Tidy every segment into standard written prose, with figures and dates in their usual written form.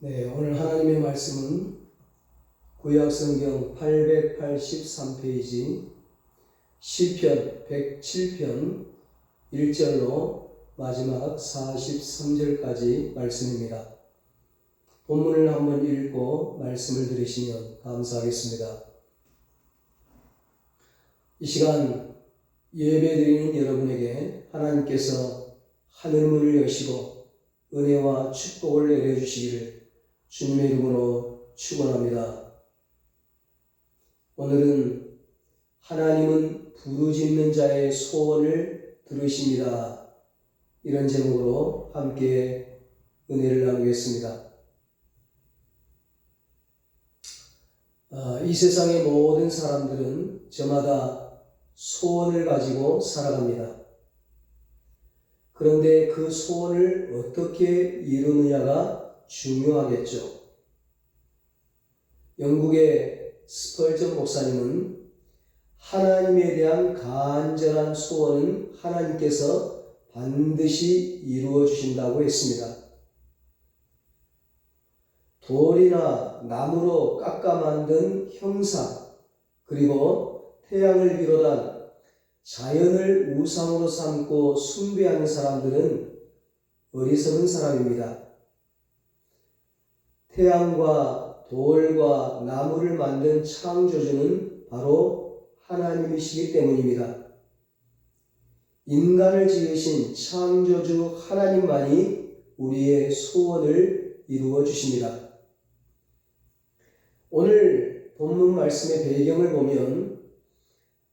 네, 오늘 하나님의 말씀은 구약성경 883페이지 시편 107편 1절로 마지막 43절까지 말씀입니다. 본문을 한번 읽고 말씀을 들으시면 감사하겠습니다. 이 시간 예배드리는 여러분에게 하나님께서 하늘문을 여시고 은혜와 축복을 내려주시기를 주님의 이름으로 축원합니다. 오늘은 하나님은 부르짖는 자의 소원을 들으십니다. 이런 제목으로 함께 은혜를 나누겠습니다. 이 세상의 모든 사람들은 저마다 소원을 가지고 살아갑니다. 그런데 그 소원을 어떻게 이루느냐가 중요하겠죠. 영국의 스펄전 목사님은 하나님에 대한 간절한 소원은 하나님께서 반드시 이루어 주신다고 했습니다. 돌이나 나무로 깎아 만든 형상, 그리고 태양을 비롯한 자연을 우상으로 삼고 숭배하는 사람들은 어리석은 사람입니다. 태양과 돌과 나무를 만든 창조주는 바로 하나님이시기 때문입니다. 인간을 지으신 창조주 하나님만이 우리의 소원을 이루어 주십니다. 오늘 본문 말씀의 배경을 보면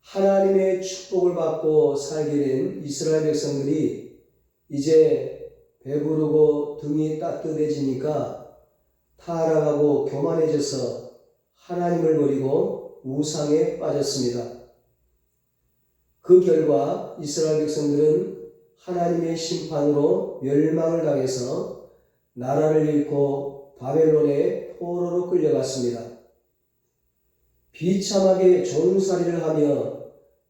하나님의 축복을 받고 살게 된 이스라엘 백성들이 이제 배부르고 등이 따뜻해지니까 타락하고 교만해져서 하나님을 버리고 우상에 빠졌습니다. 그 결과 이스라엘 백성들은 하나님의 심판으로 멸망을 당해서 나라를 잃고 바벨론의 포로로 끌려갔습니다. 비참하게 종살이를 하며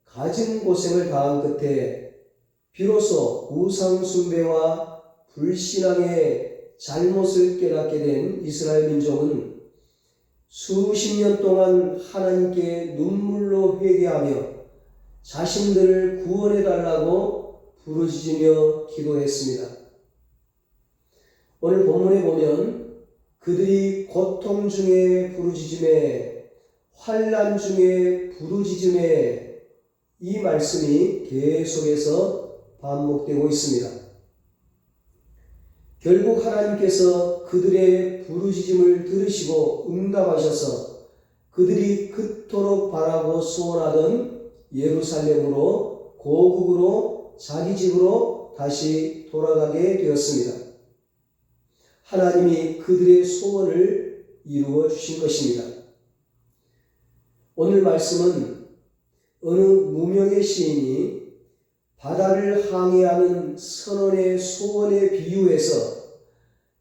가진 고생을 당한 끝에 비로소 우상 숭배와 불신앙의 잘못을 깨닫게 된 이스라엘 민족은 수십 년 동안 하나님께 눈물로 회개하며 자신들을 구원해 달라고 부르짖으며 기도했습니다. 오늘 본문에 보면 그들이 고통 중에 부르짖음에 환난 중에 부르짖음에 이 말씀이 계속해서 반복되고 있습니다. 결국 하나님께서 그들의 부르짖음을 들으시고 응답하셔서 그들이 그토록 바라고 소원하던 예루살렘으로 고국으로 자기 집으로 다시 돌아가게 되었습니다. 하나님이 그들의 소원을 이루어 주신 것입니다. 오늘 말씀은 어느 무명의 시인이 바다를 항해하는 선원의 소원에 비유해서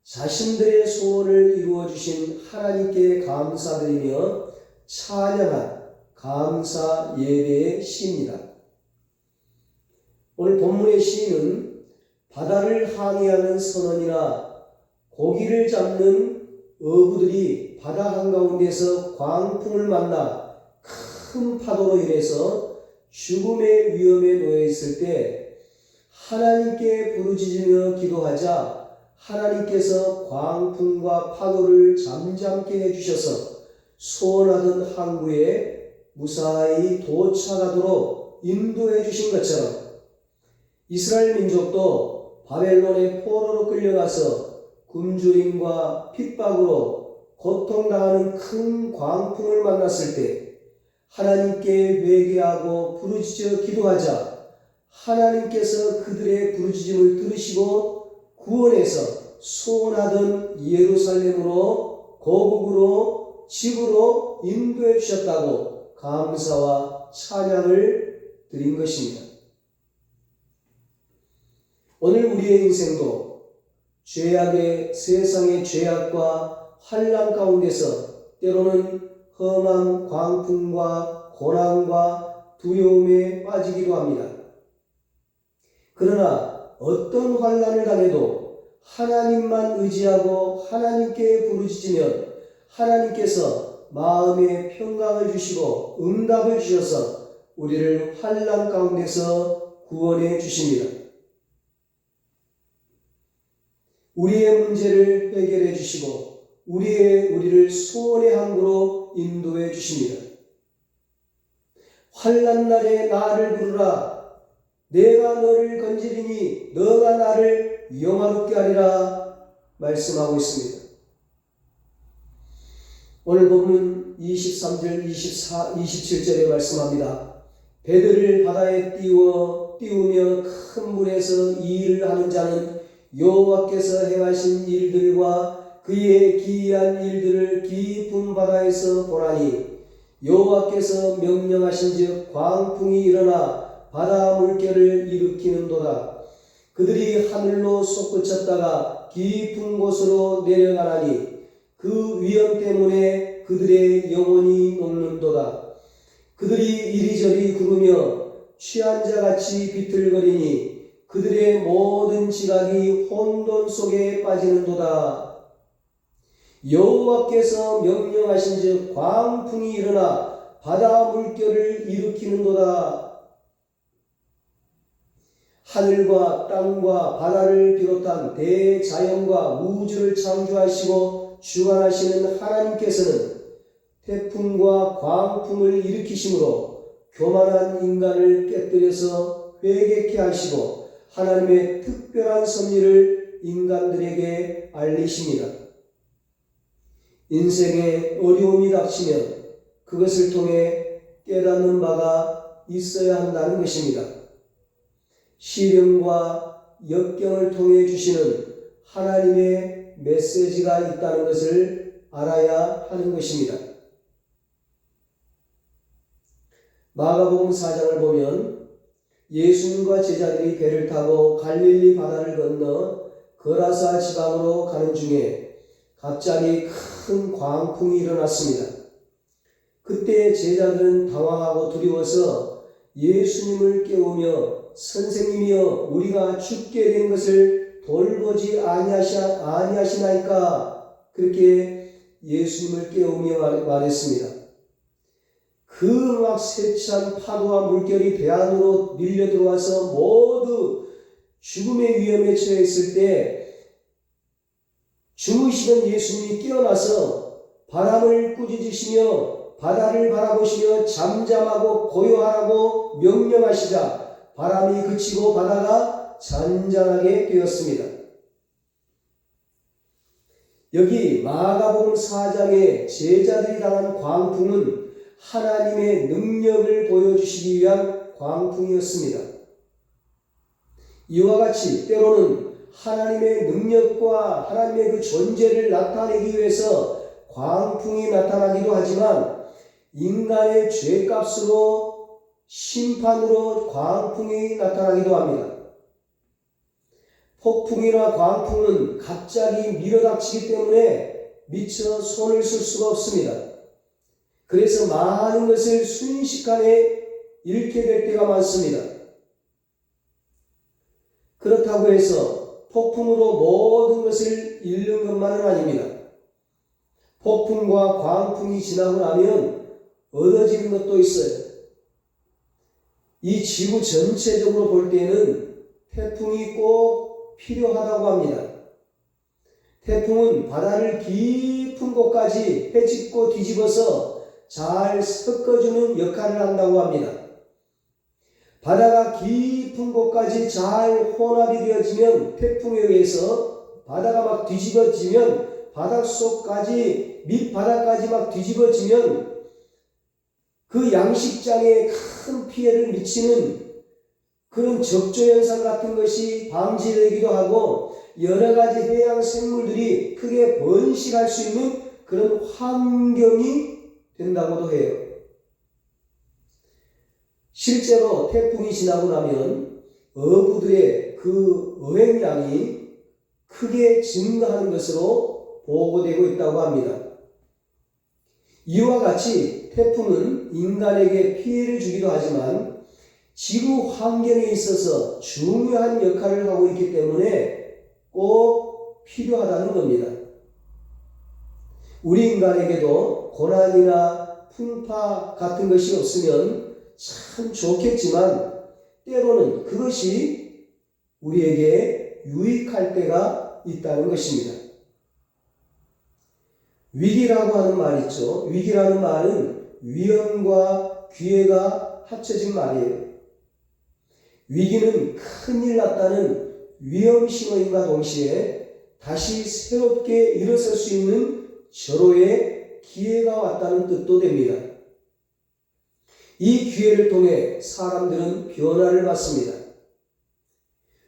자신들의 소원을 이루어 주신 하나님께 감사드리며 찬양한 감사 예배의 시입니다. 오늘 본문의 시인은 바다를 항해하는 선원이나 고기를 잡는 어부들이 바다 한가운데서 광풍을 만나 큰 파도로 인해서 죽음의 위험에 놓여 있을 때 하나님께 부르짖으며 기도하자 하나님께서 광풍과 파도를 잠잠케 해주셔서 소원하던 항구에 무사히 도착하도록 인도해 주신 것처럼 이스라엘 민족도 바벨론의 포로로 끌려가서 굶주림과 핍박으로 고통당하는 큰 광풍을 만났을 때 하나님께 회개하고 부르짖어 기도하자 하나님께서 그들의 부르짖음을 들으시고 구원해서 소원하던 예루살렘으로 고국으로 집으로 인도해 주셨다고 감사와 찬양을 드린 것입니다. 오늘 우리의 인생도 죄악의 세상의 죄악과 환난 가운데서 때로는 험한 광풍과 고난과 두려움에 빠지기도 합니다. 그러나 어떤 환난을 당해도 하나님만 의지하고 하나님께 부르짖으면 하나님께서 마음에 평강을 주시고 응답을 주셔서 우리를 환난 가운데서 구원해 주십니다. 우리의 문제를 해결해 주시고 우리를 소원의 항구로 인도해 주십니다. 환난 날에 나를 부르라. 내가 너를 건지리니 너가 나를 영화롭게 하리라 말씀하고 있습니다. 오늘 본문 23절, 27절에 말씀합니다. 배들을 바다에 띄우며 큰 물에서 이 일을 하는 자는 여호와께서 행하신 일들과 그의 기이한 일들을 깊은 바다에서 보라니 여호와께서 명령하신즉 광풍이 일어나 바다 물결을 일으키는도다. 그들이 하늘로 솟구쳤다가 깊은 곳으로 내려가나니 그 위험 때문에 그들의 영혼이 녹는도다. 그들이 이리저리 구르며 취한 자같이 비틀거리니 그들의 모든 지각이 혼돈 속에 빠지는도다. 여호와께서 명령하신즉 광풍이 일어나 바다 물결을 일으키는도다. 하늘과 땅과 바다를 비롯한 대자연과 우주를 창조하시고 주관하시는 하나님께서는 태풍과 광풍을 일으키심으로 교만한 인간을 깨뜨려서 회개케 하시고 하나님의 특별한 섭리를 인간들에게 알리십니다. 인생에 어려움이 닥치면 그것을 통해 깨닫는 바가 있어야 한다는 것입니다. 시련과 역경을 통해 주시는 하나님의 메시지가 있다는 것을 알아야 하는 것입니다. 마가복음 4장을 보면 예수님과 제자들이 배를 타고 갈릴리 바다를 건너 거라사 지방으로 가는 중에 갑자기 큰 광풍이 일어났습니다. 그때 제자들은 당황하고 두려워서 예수님을 깨우며 선생님이여 우리가 죽게 된 것을 돌보지 아니하시나이까 그렇게 예수님을 깨우며 말했습니다. 그 막 세찬 파도와 물결이 배 안으로 밀려 들어와서 모두 죽음의 위험에 처해 있을 때 주무시던 예수님이 깨어나서 바람을 꾸짖으시며 바다를 바라보시며 잠잠하고 고요하라고 명령하시자 바람이 그치고 바다가 잔잔하게 되었습니다. 여기 마가복음 4장의 제자들이 당한 광풍은 하나님의 능력을 보여주시기 위한 광풍이었습니다. 이와 같이 때로는 하나님의 능력과 하나님의 그 존재를 나타내기 위해서 광풍이 나타나기도 하지만 인간의 죄값으로 심판으로 광풍이 나타나기도 합니다. 폭풍이나 광풍은 갑자기 밀어닥치기 때문에 미처 손을 쓸 수가 없습니다. 그래서 많은 것을 순식간에 잃게 될 때가 많습니다. 그렇다고 해서 폭풍으로 모든 것을 잃는 것만은 아닙니다. 폭풍과 광풍이 지나고 나면 얻어지는 것도 있어요. 이 지구 전체적으로 볼 때는 태풍이 꼭 필요하다고 합니다. 태풍은 바다를 깊은 곳까지 헤집고 뒤집어서 잘 섞어주는 역할을 한다고 합니다. 바다가 깊은 곳까지 잘 혼합이 되어지면 태풍에 의해서 바다가 막 뒤집어지면 바닷속까지 밑바닥까지 막 뒤집어지면 그 양식장에 큰 피해를 미치는 그런 적조현상 같은 것이 방지되기도 하고 여러 가지 해양 생물들이 크게 번식할 수 있는 그런 환경이 된다고도 해요. 실제로 태풍이 지나고 나면 어부들의 그 어획량이 크게 증가하는 것으로 보고되고 있다고 합니다. 이와 같이 태풍은 인간에게 피해를 주기도 하지만 지구 환경에 있어서 중요한 역할을 하고 있기 때문에 꼭 필요하다는 겁니다. 우리 인간에게도 고난이나 풍파 같은 것이 없으면 참 좋겠지만 때로는 그것이 우리에게 유익할 때가 있다는 것입니다. 위기라고 하는 말 있죠. 위기라는 말은 위험과 기회가 합쳐진 말이에요. 위기는 큰일 났다는 위험 신호인과 동시에 다시 새롭게 일어설 수 있는 절호의 기회가 왔다는 뜻도 됩니다. 이 기회를 통해 사람들은 변화를 받습니다.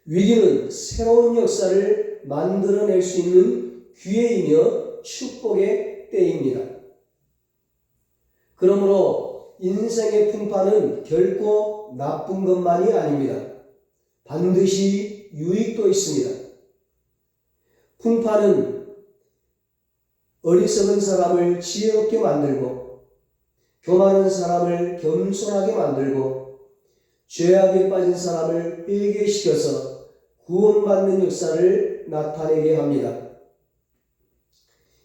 위기는 새로운 역사를 만들어낼 수 있는 기회이며 축복의 때입니다. 그러므로 인생의 풍파는 결코 나쁜 것만이 아닙니다. 반드시 유익도 있습니다. 풍파는 어리석은 사람을 지혜롭게 만들고 교만한 사람을 겸손하게 만들고 죄악에 빠진 사람을 회개시켜서 구원받는 역사를 나타내게 합니다.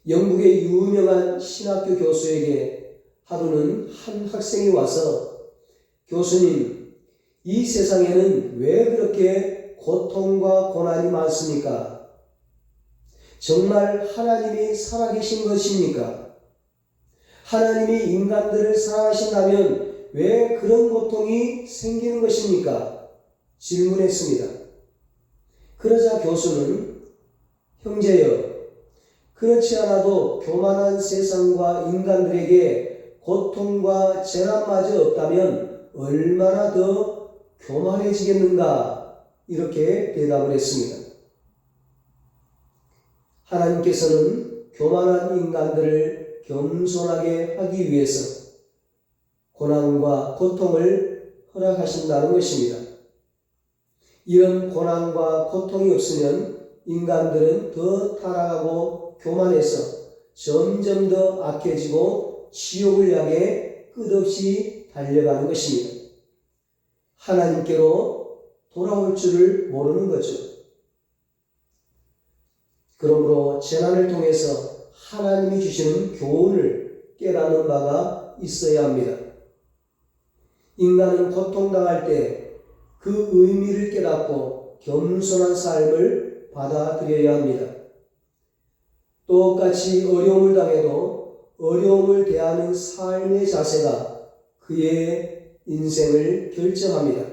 영국의 유명한 신학교 교수에게 하루는 한 학생이 와서 교수님, 이 세상에는 왜 그렇게 고통과 고난이 많습니까? 정말 하나님이 살아계신 것입니까? 하나님이 인간들을 사랑하신다면 왜 그런 고통이 생기는 것입니까? 질문했습니다. 그러자 교수는 형제여, 그렇지 않아도 교만한 세상과 인간들에게 고통과 재난마저 없다면 얼마나 더 교만해지겠는가? 이렇게 대답을 했습니다. 하나님께서는 교만한 인간들을 겸손하게 하기 위해서 고난과 고통을 허락하신다는 것입니다. 이런 고난과 고통이 없으면 인간들은 더 타락하고 교만해서 점점 더 악해지고 지옥을 향해 끝없이 달려가는 것입니다. 하나님께로 돌아올 줄을 모르는 거죠. 그러므로 재난을 통해서 하나님이 주시는 교훈을 깨닫는 바가 있어야 합니다. 인간은 고통당할 때 그 의미를 깨닫고 겸손한 삶을 받아들여야 합니다. 똑같이 어려움을 당해도 어려움을 대하는 삶의 자세가 그의 인생을 결정합니다.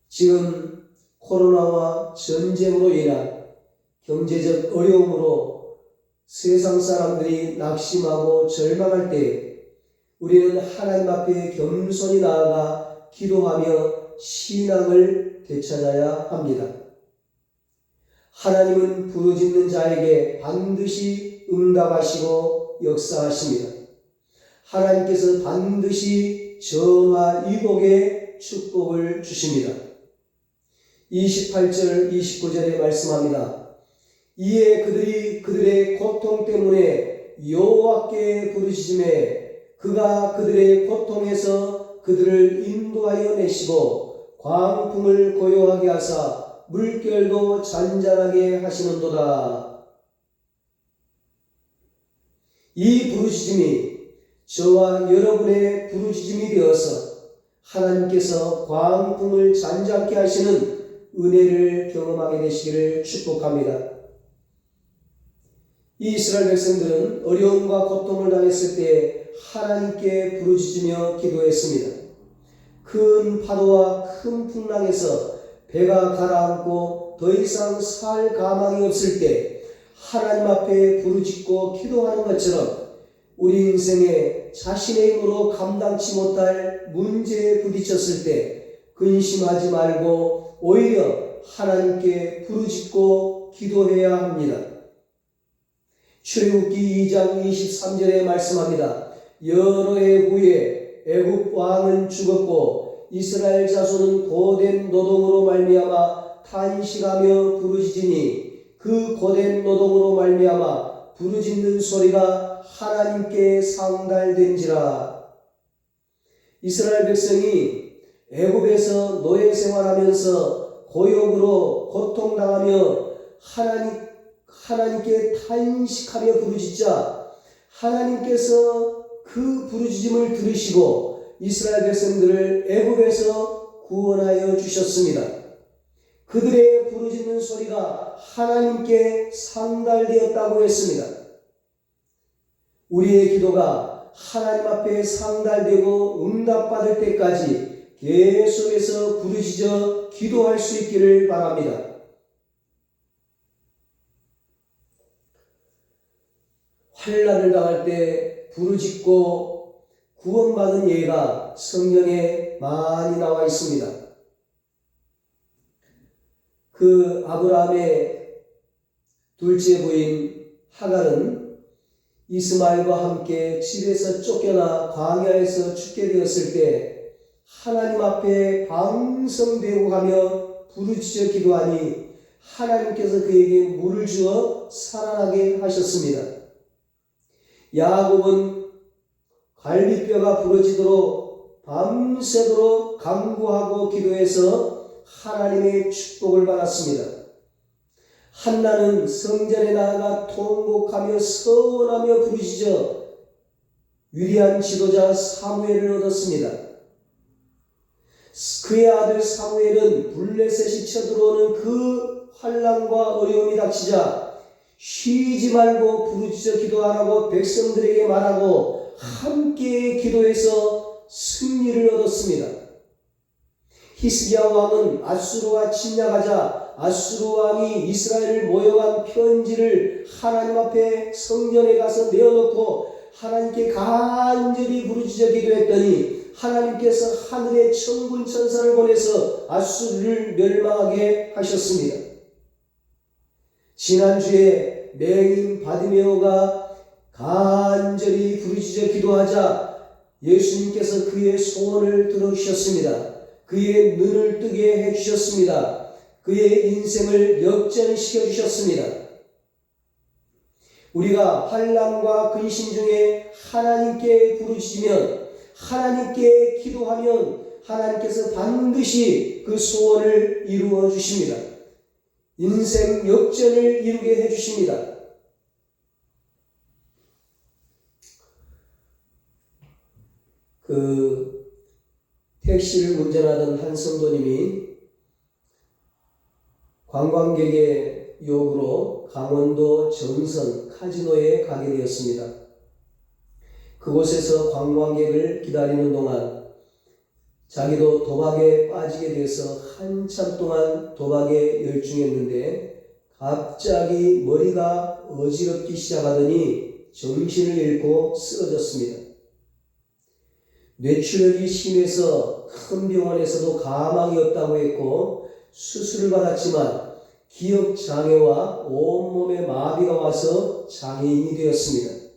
지금 코로나와 전쟁으로 인한 경제적 어려움으로 세상 사람들이 낙심하고 절망할 때 우리는 하나님 앞에 겸손히 나아가 기도하며 신앙을 되찾아야 합니다. 하나님은 부르짖는 자에게 반드시 응답하시고 역사하십니다. 하나님께서 반드시 전화위복의 축복을 주십니다. 28절 29절에 말씀합니다. 이에 그들이 그들의 고통 때문에 여호와께 부르짖음에 그가 그들의 고통에서 그들을 인도하여 내시고 광풍을 고요하게 하사 물결도 잔잔하게 하시는도다. 이 부르짖음이 저와 여러분의 부르짖음이 되어서 하나님께서 광풍을 잔잔케 하시는 은혜를 경험하게 되시기를 축복합니다. 이 이스라엘 백성들은 어려움과 고통을 당했을 때 하나님께 부르짖으며 기도했습니다. 큰 파도와 큰 풍랑에서 배가 가라앉고 더 이상 살 가망이 없을 때 하나님 앞에 부르짖고 기도하는 것처럼 우리 인생에 자신의 힘으로 감당치 못할 문제에 부딪혔을 때 근심하지 말고 오히려 하나님께 부르짖고 기도해야 합니다. 출애굽기 2장 23절에 말씀합니다. 여러 해 후에 애굽 왕은 죽었고 이스라엘 자손은 고된 노동으로 말미암아 탄식하며 부르짖으니 그 고된 노동으로 말미암아 부르짖는 소리가 하나님께 상달된지라. 이스라엘 백성이 애굽에서 노예 생활하면서 고역으로 고통당하며 하나님께 탄식하며 부르짖자 하나님께서 그 부르짖음을 들으시고 이스라엘 백성들을 애굽에서 구원하여 주셨습니다. 그들의 부르짖는 소리가 하나님께 상달되었다고 했습니다. 우리의 기도가 하나님 앞에 상달되고 응답받을 때까지 계속해서 부르짖어 기도할 수 있기를 바랍니다. 환난을 당할 때 부르짖고 구원받은 예가 성경에 많이 나와 있습니다. 그 아브라함의 둘째 부인 하갈은 이스마엘과 함께 집에서 쫓겨나 광야에서 죽게 되었을 때 하나님 앞에 방성되고 가며 부르짖어 기도하니 하나님께서 그에게 물을 주어 살아나게 하셨습니다. 야곱은 갈비뼈가 부러지도록 밤새도록 간구하고 기도해서 하나님의 축복을 받았습니다. 한나는 성전에 나아가 통곡하며 서원하며 부르짖어 위대한 지도자 사무엘을 얻었습니다. 그의 아들 사무엘은 블레셋이 쳐들어오는 그 환난과 어려움이 닥치자 쉬지 말고 부르짖어 기도하라고 백성들에게 말하고 함께 기도해서 승리를 얻었습니다. 히스기야 왕은 아수르와 침략하자 아수르 왕이 이스라엘을 모여간 편지를 하나님 앞에 성전에 가서 내어놓고 하나님께 간절히 부르짖어 기도했더니 하나님께서 하늘에 천군 천사를 보내서 아수르를 멸망하게 하셨습니다. 지난주에 맹인 바디메오가 간절히 부르짖어 기도하자 예수님께서 그의 소원을 들어주셨습니다. 그의 눈을 뜨게 해주셨습니다. 그의 인생을 역전시켜 주셨습니다. 우리가 환난과 근심 중에 하나님께 부르짖으면 하나님께 기도하면 하나님께서 반드시 그 소원을 이루어 주십니다. 인생 역전을 이루게 해주십니다. 택시를 운전하던 한 성도님이 관광객의 요구로 강원도 정선 카지노에 가게 되었습니다. 그곳에서 관광객을 기다리는 동안 자기도 도박에 빠지게 되어서 한참 동안 도박에 열중했는데 갑자기 머리가 어지럽기 시작하더니 정신을 잃고 쓰러졌습니다. 뇌출혈이 심해서 큰 병원에서도 가망이 없다고 했고 수술을 받았지만 기억장애와 온몸에 마비가 와서 장애인이 되었습니다.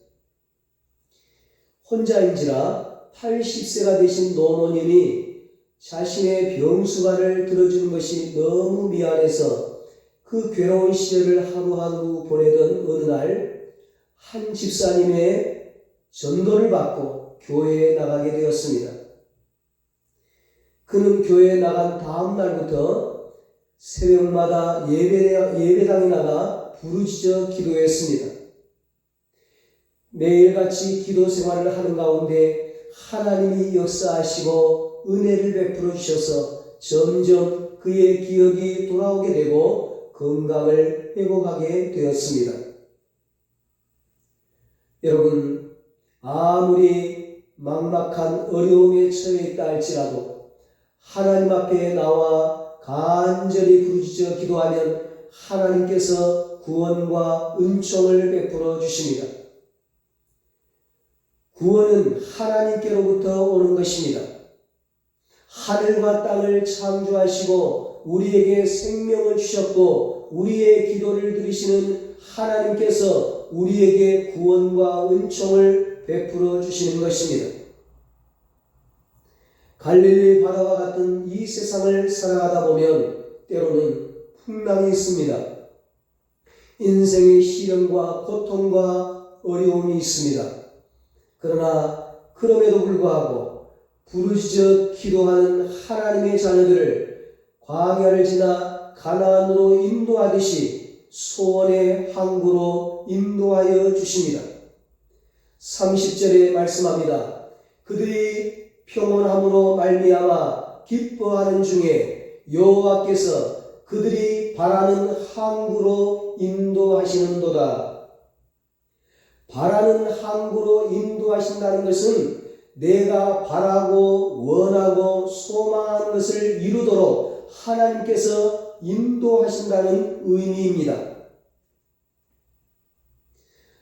혼자인지라 80세가 되신 노모님이 자신의 병수발을 들어주는 것이 너무 미안해서 그 괴로운 시절을 하루하루 보내던 어느 날 한 집사님의 전도를 받고 교회에 나가게 되었습니다. 그는 교회에 나간 다음 날부터 새벽마다 예배당에 나가 부르짖어 기도했습니다. 매일같이 기도 생활을 하는 가운데 하나님이 역사하시고 은혜를 베풀어 주셔서 점점 그의 기억이 돌아오게 되고 건강을 회복하게 되었습니다. 여러분, 아무리 막막한 어려움에 처해 있다 할지라도 하나님 앞에 나와 간절히 부르짖어 기도하면 하나님께서 구원과 은총을 베풀어 주십니다. 구원은 하나님께로부터 오는 것입니다. 하늘과 땅을 창조하시고 우리에게 생명을 주셨고 우리의 기도를 들으시는 하나님께서 우리에게 구원과 은총을 베풀어 주시는 것입니다. 갈릴리 바다와 같은 이 세상을 살아가다 보면 때로는 풍랑이 있습니다. 인생의 시련과 고통과 어려움이 있습니다. 그러나 그럼에도 불구하고 부르짖어 기도하는 하나님의 자녀들을 광야를 지나 가나안으로 인도하듯이 소원의 항구로 인도하여 주십니다. 30절에 말씀합니다. 그들이 평온함으로 말미암아 기뻐하는 중에 여호와께서 그들이 바라는 항구로 인도하시는도다. 바라는 항구로 인도하신다는 것은 내가 바라고 원하고 소망하는 것을 이루도록 하나님께서 인도하신다는 의미입니다.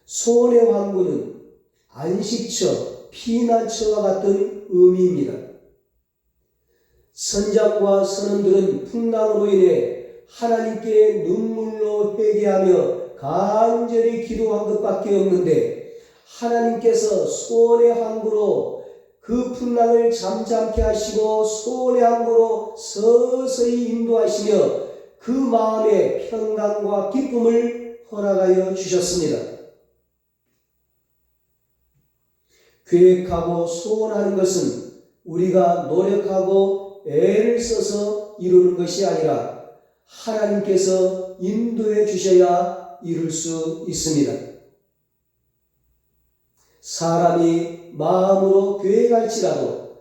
소원의 항구는 안식처, 피난처와 같은 의미입니다. 선장과 선원들은 풍랑으로 인해 하나님께 눈물로 회개하며 간절히 기도한 것밖에 없는데 하나님께서 소원의 항구로 그 풍랑을 잠잠케 하시고 소원의 항구로 서서히 인도하시며 그 마음에 평강과 기쁨을 허락하여 주셨습니다. 계획하고 소원하는 것은 우리가 노력하고 애를 써서 이루는 것이 아니라 하나님께서 인도해 주셔야 이룰 수 있습니다. 사람이 마음으로 계획할지라도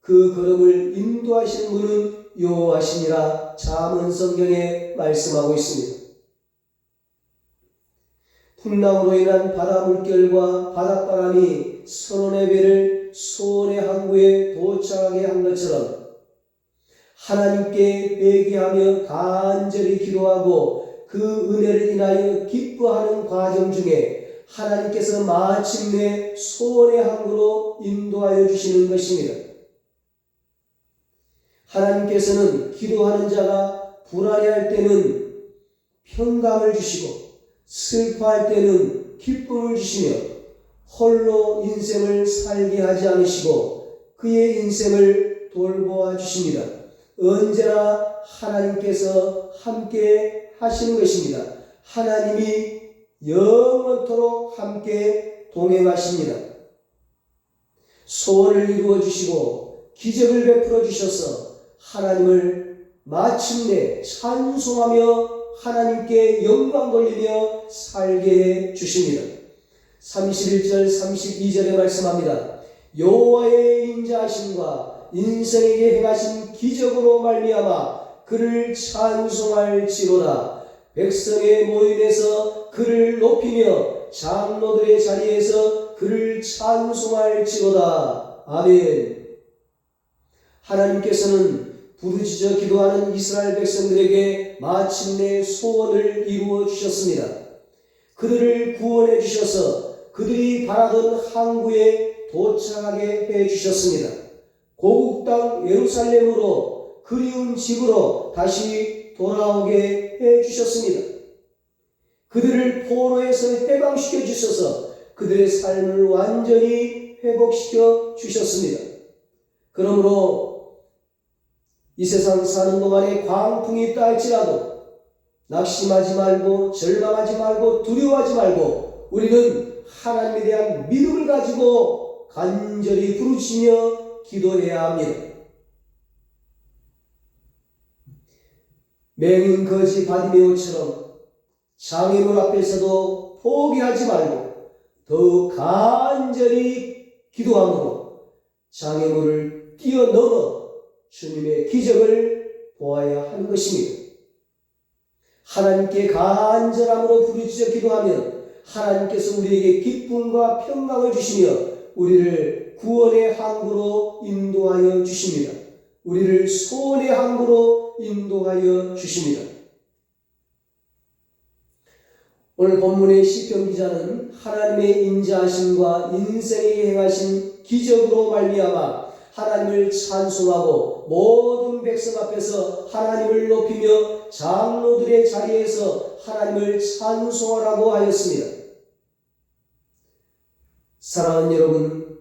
그 걸음을 인도하시는 분은 여호와시니라 잠언 성경에 말씀하고 있습니다. 풍랑으로 인한 바다 물결과 바닷바람이 선원의 배를 소원의 항구에 도착하게 한 것처럼 하나님께 회개하며 간절히 기도하고 그 은혜를 인하여 기뻐하는 과정 중에 하나님께서 마침내 소원의 항구로 인도하여 주시는 것입니다. 하나님께서는 기도하는 자가 불안해할 때는 평강을 주시고 슬퍼할 때는 기쁨을 주시며 홀로 인생을 살게 하지 않으시고 그의 인생을 돌보아 주십니다. 언제나 하나님께서 함께 하시는 것입니다. 하나님이 영원토록 함께 동행하십니다. 소원을 이루어 주시고 기적을 베풀어 주셔서 하나님을 마침내 찬송하며 하나님께 영광 돌리며 살게 해 주십니다. 31절 32절에 말씀합니다. 여호와의 인자하심과 인생에게 행하신 기적으로 말미암아 그를 찬송할지로다. 백성의 모임에서 그를 높이며 장로들의 자리에서 그를 찬송할지로다. 아멘. 하나님께서는 부르짖어 기도하는 이스라엘 백성들에게 마침내 소원을 이루어 주셨습니다. 그들을 구원해 주셔서 그들이 바라던 항구에 도착하게 해 주셨습니다. 고국 땅 예루살렘으로 그리운 집으로 다시 돌아오게 해 주셨습니다. 그들을 포로에서 해방시켜 주셔서 그들의 삶을 완전히 회복시켜 주셨습니다. 그러므로 이 세상 사는 동안에 광풍이 있다 할지라도 낙심하지 말고 절망하지 말고 두려워하지 말고 우리는 하나님에 대한 믿음을 가지고 간절히 부르짖으며 기도해야 합니다. 맹인 거지 바디메오처럼 장애물 앞에서도 포기하지 말고 더욱 간절히 기도함으로 장애물을 뛰어넘어 주님의 기적을 보아야 하는 것입니다. 하나님께 간절함으로 부르짖어 기도하면 하나님께서 우리에게 기쁨과 평강을 주시며 우리를 구원의 항구로 인도하여 주십니다. 우리를 소원의 항구로 인도하여 주십니다. 오늘 본문의 시편 기자는 하나님의 인자하심과 인생에 행하신 기적으로 말미암아 하나님을 찬송하고 모든 백성 앞에서 하나님을 높이며 장로들의 자리에서 하나님을 찬송하라고 하였습니다. 사랑하는 여러분,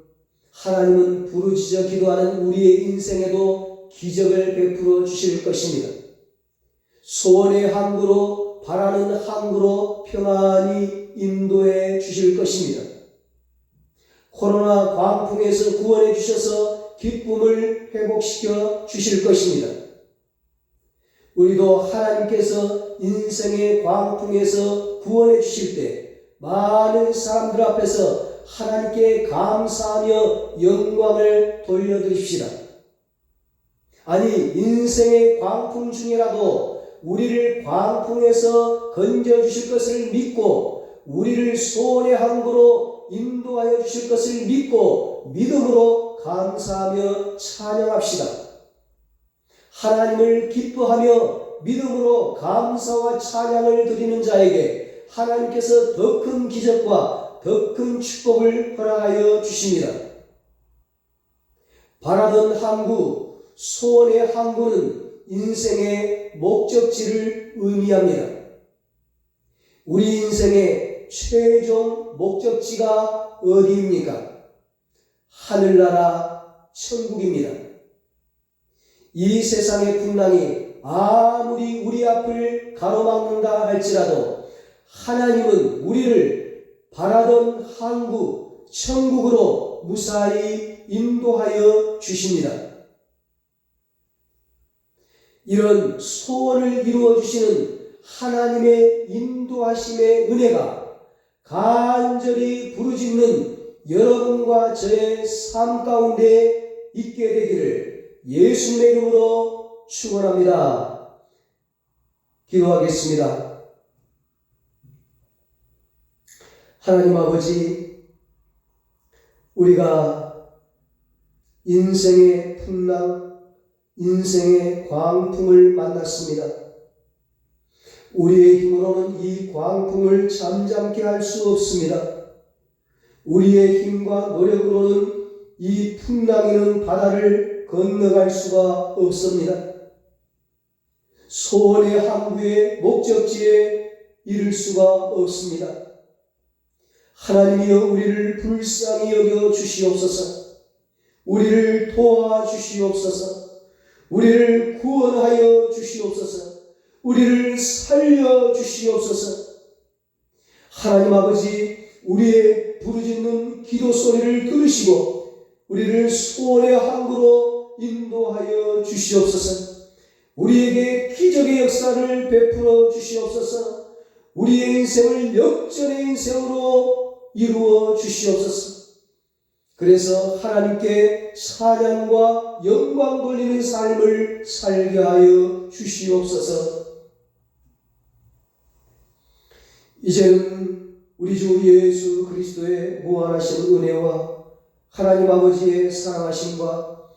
하나님은 부르짖어 기도하는 우리의 인생에도 기적을 베풀어 주실 것입니다. 소원의 항구로 바라는 항구로 평안히 인도해 주실 것입니다. 코로나 광풍에서 구원해 주셔서 기쁨을 회복시켜 주실 것입니다. 우리도 하나님께서 인생의 광풍에서 구원해 주실 때 많은 사람들 앞에서 하나님께 감사하며 영광을 돌려드립시다. 아니, 인생의 광풍 중이라도 우리를 광풍에서 건져주실 것을 믿고 우리를 소원의 항구로 인도하여 주실 것을 믿고 믿음으로 감사하며 찬양합시다. 하나님을 기뻐하며 믿음으로 감사와 찬양을 드리는 자에게 하나님께서 더 큰 기적과 더 큰 축복을 허락하여 주십니다. 바라던 항구, 소원의 항구는 인생의 목적지를 의미합니다. 우리 인생의 최종 목적지가 어디입니까? 하늘나라 천국입니다. 이 세상의 풍랑이 아무리 우리 앞을 가로막는다 할지라도 하나님은 우리를 바라던 항구 천국으로 무사히 인도하여 주십니다. 이런 소원을 이루어 주시는 하나님의 인도하심의 은혜가 간절히 부르짖는 여러분과 저의 삶 가운데 있게 되기를 예수님의 이름으로 축원합니다. 기도하겠습니다. 하나님 아버지, 우리가 인생의 풍랑, 인생의 광풍을 만났습니다. 우리의 힘으로는 이 광풍을 잠잠케 할 수 없습니다. 우리의 힘과 노력으로는 이 풍랑이는 바다를 건너갈 수가 없습니다. 소원의 항구의 목적지에 이를 수가 없습니다. 하나님이여, 우리를 불쌍히 여겨 주시옵소서. 우리를 도와주시옵소서. 우리를 구원하여 주시옵소서. 우리를 살려 주시옵소서. 하나님 아버지, 우리의 부르짖는 기도 소리를 들으시고 우리를 소원의 항구로 인도하여 주시옵소서. 우리에게 기적의 역사를 베풀어 주시옵소서. 우리의 인생을 역전의 인생으로 이루어 주시옵소서. 그래서 하나님께 찬양과 영광 돌리는 삶을 살게 하여 주시옵소서. 이제는 우리 주 예수 그리스도의 무한하신 은혜와 하나님 아버지의 사랑하심과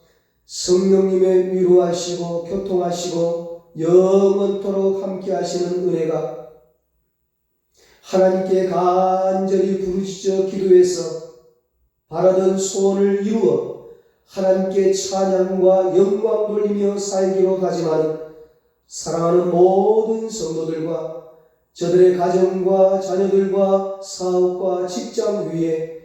성령님의 위로하시고 교통하시고 영원토록 함께 하시는 은혜가 하나님께 간절히 부르짖어 기도해서 바라던 소원을 이루어 하나님께 찬양과 영광 돌리며 살기로 다짐하는 사랑하는 모든 성도들과 저들의 가정과 자녀들과 사업과 직장 위에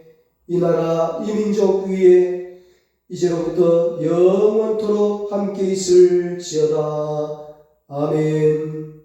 이 나라 이 민족 위에 이제로부터 영원토록 함께 있을지어다. 아멘.